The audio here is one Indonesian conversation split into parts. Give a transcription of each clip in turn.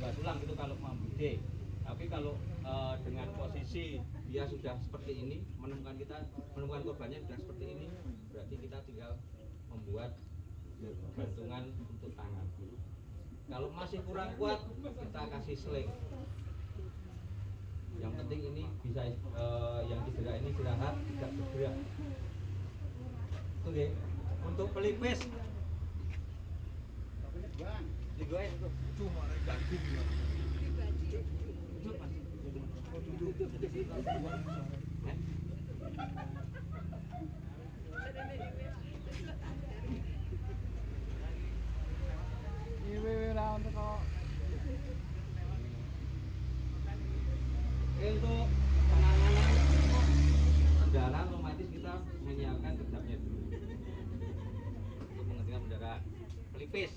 tambah tulang itu kalau membide. Tapi kalau dengan posisi dia sudah seperti ini, menemukan korbannya sudah seperti ini, berarti kita tinggal membuat gantungan untuk tangan. Kalau masih kurang kuat, kita kasih sling. Yang penting ini bisa yang cedera ini istirahat, tidak bergerak. Oke. Untuk pelipis, digoyang tuh. Cuma ganti dia. Untuk penanganan pendarahan otomatis kita menyiapkan kejamnya dulu untuk menghentikan pendarahan. Pelipis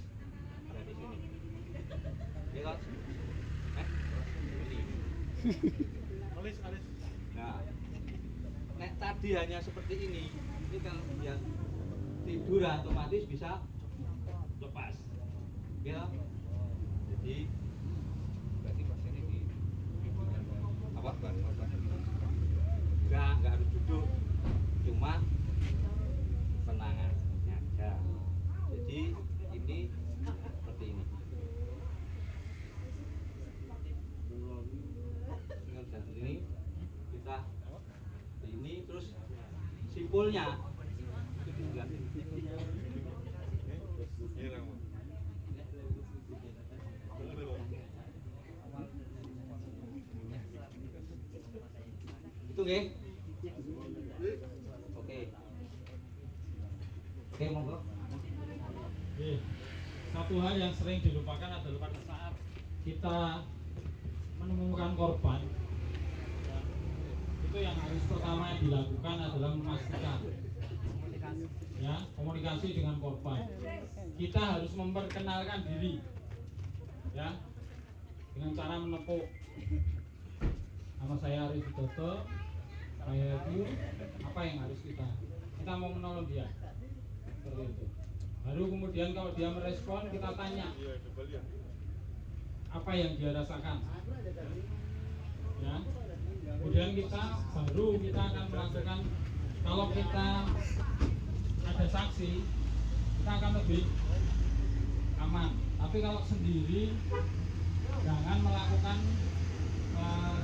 ada di sini. Ini kok. Ini. Alis. Nah, nek tadi hanya seperti ini kalau dia tidur otomatis bisa lepas. Ya. Jadi berarti pasiennya di apa? Enggak harus duduk. Cuma penanganannya aja. Jadi ini seperti ini. Dengan ini kita ini terus simpulnya itu diganti. Itu nggih. Oke, monggo. Satu hal yang sering dilupakan adalah pada saat kita menemukan korban, itu yang harus pertama yang dilakukan adalah memastikan komunikasi dengan korban. Kita harus memperkenalkan diri, dengan cara menepuk. Nama saya Arif Widodo. Saya itu apa yang harus kita mau menolong dia, seperti itu. Baru kemudian kalau dia merespon, kita tanya apa yang dia rasakan. Kemudian kita akan melakukan, kalau kita ada saksi, kita akan lebih aman. Tapi kalau sendiri, jangan melakukan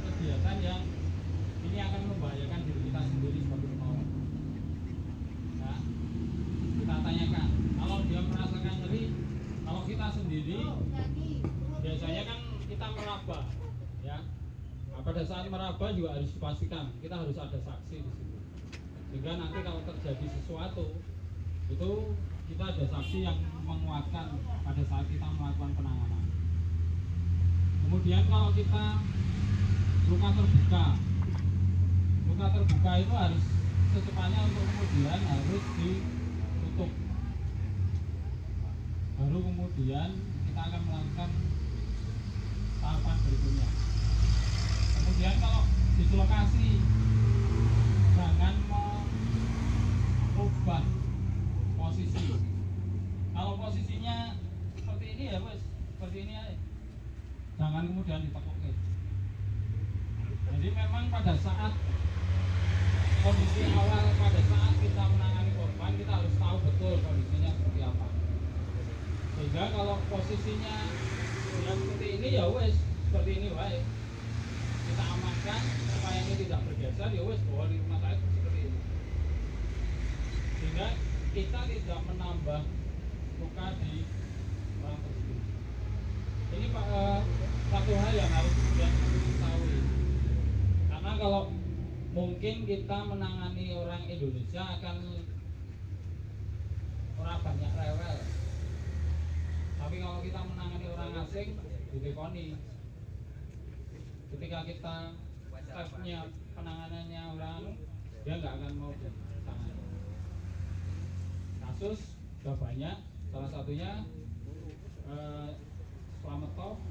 kegiatan yang ini akan membahayakan diri kita sendiri sebagai penolong. Kita tanyakan, kalau dia merasakan nyeri, kalau kita sendiri biasanya kan kita meraba, Nah, pada saat meraba juga harus dipastikan kita harus ada saksi di situ, sehingga nanti kalau terjadi sesuatu itu kita ada saksi yang menguatkan pada saat kita melakukan penanganan. Kemudian kalau kita luka terbuka itu harus secepatnya untuk kemudian harus ditutup. Baru kemudian kita akan melakukan tahapan berikutnya. Kemudian kalau dislokasi, jangan merubah posisi. Kalau posisinya seperti ini ya wes, seperti ini aja. Jangan kemudian ditekukin. Jadi memang pada saat kondisi awal, pada saat kita menangani korban, kita harus tahu betul kondisinya seperti apa. Sehingga kalau posisinya yang seperti ini ya wes, seperti ini baik. Kita amankan supaya ini tidak bergeser, ya wes bawa di rumah sakit seperti ini. Sehingga kita tidak menambah luka di orang tersebut. Ini satu hal yang harus kemudian diketahui. Karena kalau mungkin kita menangani orang Indonesia akan orang banyak rewel. Tapi kalau kita menangani orang asing, ditekoni. Ketika kita stepnya penanganannya orang, dia nggak akan mau ditangani. Kasus sudah banyak, salah satunya Slametov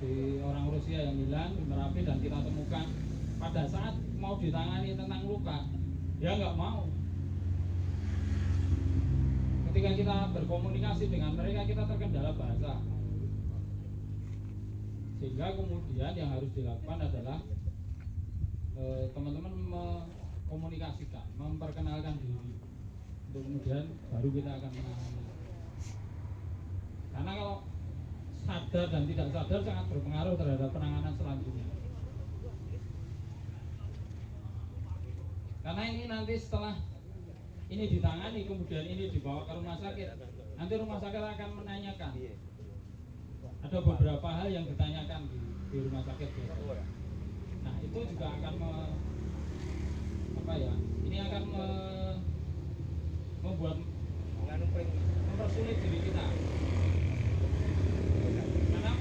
di orang Rusia yang hilang di Merapi, dan kita temukan pada saat mau ditangani tentang luka, dia nggak mau. Ketika kita berkomunikasi dengan mereka, kita terkendala bahasa. Sehingga kemudian yang harus dilakukan adalah teman-teman mengkomunikasikan, memperkenalkan diri, untuk kemudian baru kita akan menangani. Karena kalau sadar dan tidak sadar sangat berpengaruh terhadap penanganan selanjutnya. Karena ini nanti setelah ini ditangani, kemudian ini dibawa ke rumah sakit, nanti rumah sakit akan menanyakan. Ada beberapa hal yang ditanyakan di rumah sakit. Nah itu juga akan ini akan membuat mempersulit diri kita. Karena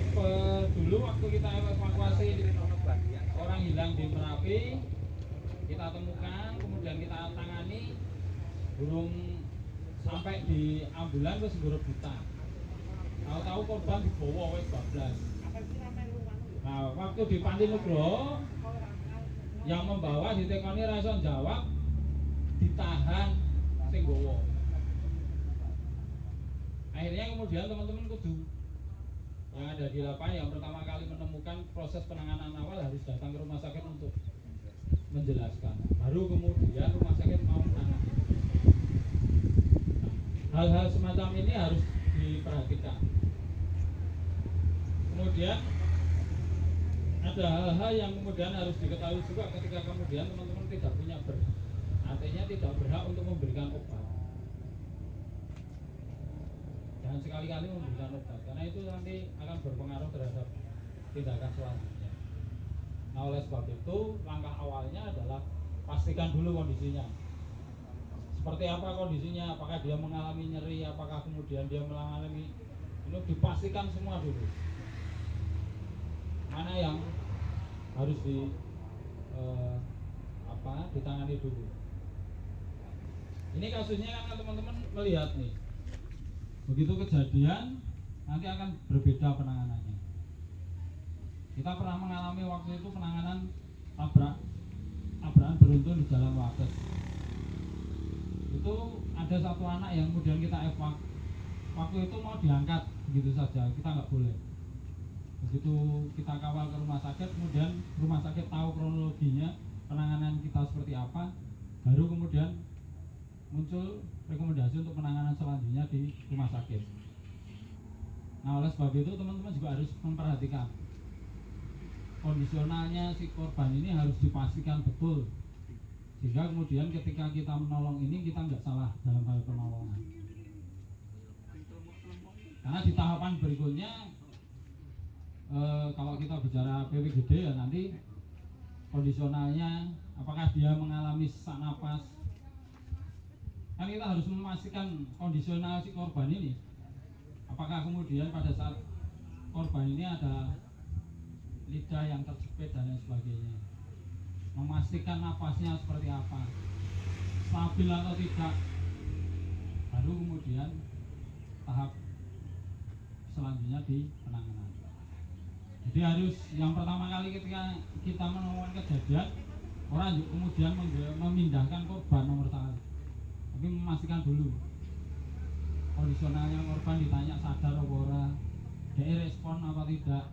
dulu waktu kita evakuasi orang hilang di Merapi, kita temukan, kemudian kita tangani, belum sampai di ambulan wis ngurep buta. Tahu-tahu korban dibawa wis bablas. Nah, waktu di Panti Nugroho yang membawa ditekoni ra iso jawab, ditahan sing gowo. Akhirnya kemudian teman-teman kudu yang ada di lapangan yang pertama kali menemukan proses penanganan awal harus datang ke rumah sakit untuk menjelaskan. Baru kemudian rumah sakit mau menangani. Hal-hal semacam ini harus diperhatikan. Kemudian ada hal-hal yang kemudian harus diketahui juga ketika kemudian teman-teman tidak punya berhak, artinya tidak berhak untuk memberikan obat. Jangan sekali-kali memberikan obat, karena itu nanti akan berpengaruh terhadap tindakan selanjutnya. Nah oleh sebab itu langkah awalnya adalah pastikan dulu kondisinya. Seperti apa kondisinya, apakah dia mengalami nyeri, apakah kemudian dia mengalami, ini dipastikan semua dulu. Mana yang harus ditangani dulu. Ini kasusnya kan teman-teman melihat nih, begitu kejadian nanti akan berbeda penanganannya. Kita pernah mengalami waktu itu penanganan tabrakan beruntun di Jalan Wates. Itu ada satu anak yang kemudian kita evakuasi. Waktu itu mau diangkat begitu saja, kita nggak boleh. Begitu kita kawal ke rumah sakit, kemudian rumah sakit tahu kronologinya, penanganan kita seperti apa, baru kemudian muncul rekomendasi untuk penanganan selanjutnya di rumah sakit. Nah oleh sebab itu teman-teman juga harus memperhatikan kondisionalnya si korban ini harus dipastikan betul, sehingga kemudian ketika kita menolong ini kita nggak salah dalam hal penolongan. Karena di tahapan berikutnya kalau kita bicara PPGD ya nanti kondisionalnya apakah dia mengalami sesak napas, kan kita harus memastikan kondisional si korban ini, apakah kemudian pada saat korban ini ada lidah yang terjepit dan lain sebagainya, memastikan napasnya seperti apa, stabil atau tidak, baru kemudian tahap selanjutnya di penanganan. Jadi harus yang pertama kali ketika kita menemukan kejadian, orang kemudian memindahkan korban nomor satu, tapi memastikan dulu kondisionalnya korban, ditanya sadar apa ora, dia respon apa tidak.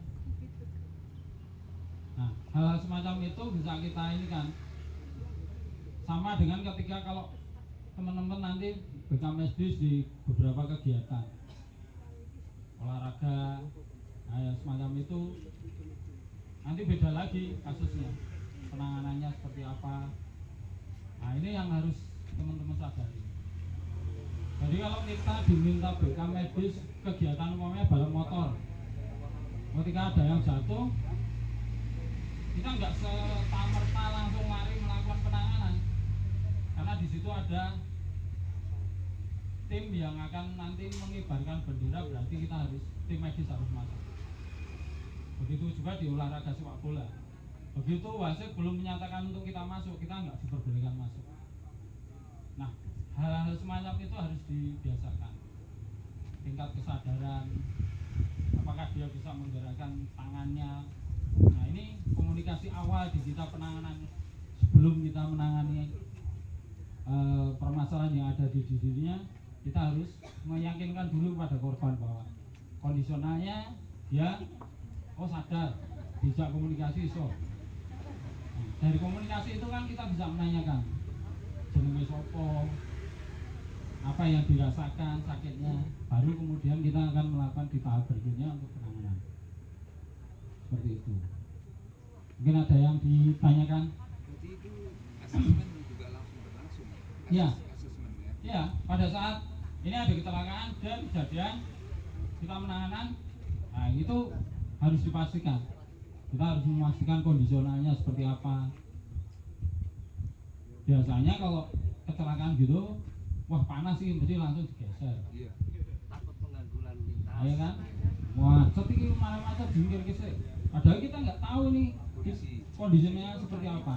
Nah hal-hal semacam itu bisa kita ini kan, sama dengan ketika kalau teman-teman nanti bekam medis di beberapa kegiatan olahraga, nah ya, semacam itu nanti beda lagi kasusnya, penanganannya seperti apa. Nah ini yang harus teman-teman sadari. Jadi kalau kita diminta bekam medis kegiatan umumnya balap motor, ketika ada yang jatuh, kita nggak serta-merta langsung mari melakukan penanganan, karena di situ ada tim yang akan nanti mengibarkan bendera, berarti kita harus, tim medis harus masuk. Begitu juga di olahraga sepak bola, begitu wasit belum menyatakan untuk kita masuk, kita nggak diperbolehkan masuk. Nah hal-hal semacam itu harus dibiasakan, tingkat kesadaran, apakah dia bisa menggerakkan tangannya. Nah ini komunikasi awal di kita penanganan, sebelum kita menangani permasalahan yang ada di dirinya, kita harus meyakinkan dulu pada korban bahwa kondisionalnya dia oh sadar, bisa komunikasi iso. Dari komunikasi itu kan kita bisa menanyakan jenenge sopo, apa yang dirasakan sakitnya, baru kemudian kita akan melakukan di tahap berikutnya untuk penanganan. Seperti itu. Mungkin ada yang ditanyakan? Berarti itu asesmen juga langsung berlangsung ya? Iya. Asesmen ya? Ya, pada saat ini ada kecelakaan dan kejadian kita menanganan, nah itu harus dipastikan. Kita harus memastikan kondisionalnya seperti apa. Biasanya kalau kecelakaan gitu, wah panas sih, mesti langsung digeser. Iya. Takut mengganggu lalu lintas. Ayo kan? Wah, ini mana macet jingkir kisah. Padahal kita nggak tahu nih kondisinya seperti apa.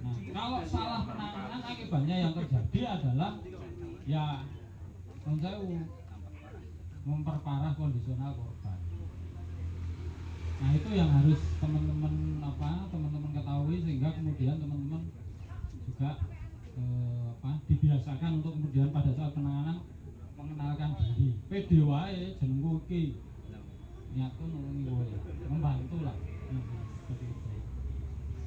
Nah, kalau salah penanganan akibatnya yang terjadi adalah ya memperparah kondisional korban. Nah, itu yang harus teman-teman ketahui sehingga kemudian teman-teman juga dibiasakan untuk kemudian pada saat penanganan mengenalkan diri. Pede wae jenengku iki. Niatku nulungi kowe, membantu lah. Seperti itu.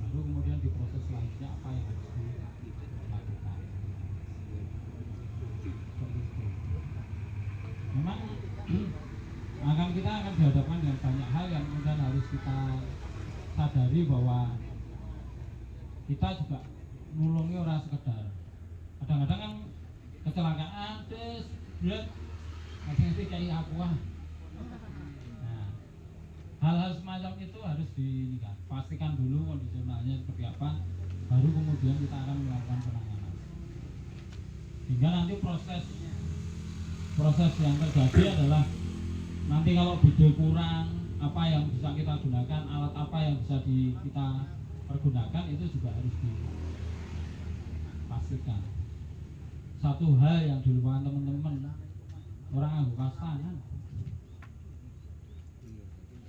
Baru kemudian diproses selanjutnya apa yang harus dilakukan. Seperti itu. Memang kita akan dihadapkan dengan banyak hal yang kemudian harus kita sadari bahwa kita juga nulungi orang sekedar. Kadang-kadang kan kecelakaan terus berat ngasih kayak aku ah. Nah, hal-hal semacam itu harus pastikan dulu kondisionalnya seperti apa, baru kemudian kita akan melakukan penanganan. Hingga nanti proses yang terjadi adalah nanti kalau video kurang, apa yang bisa kita gunakan, alat apa yang bisa kita pergunakan, itu juga harus dipastikan. Satu hal yang dilupakan teman-teman, orang anggo kas tangan.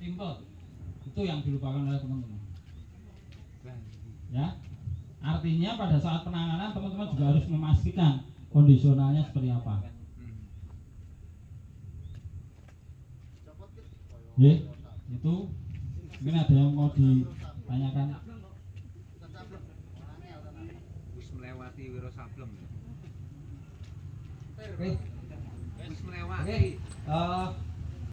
Simple. Itu yang dilupakan oleh teman-teman. Ya. Artinya pada saat penanganan teman-teman juga harus memastikan kondisionalnya seperti apa. Itu mungkin ada yang mau ditanyakan. Wis melewati Wiro Sableng. Oke. Wis melewati.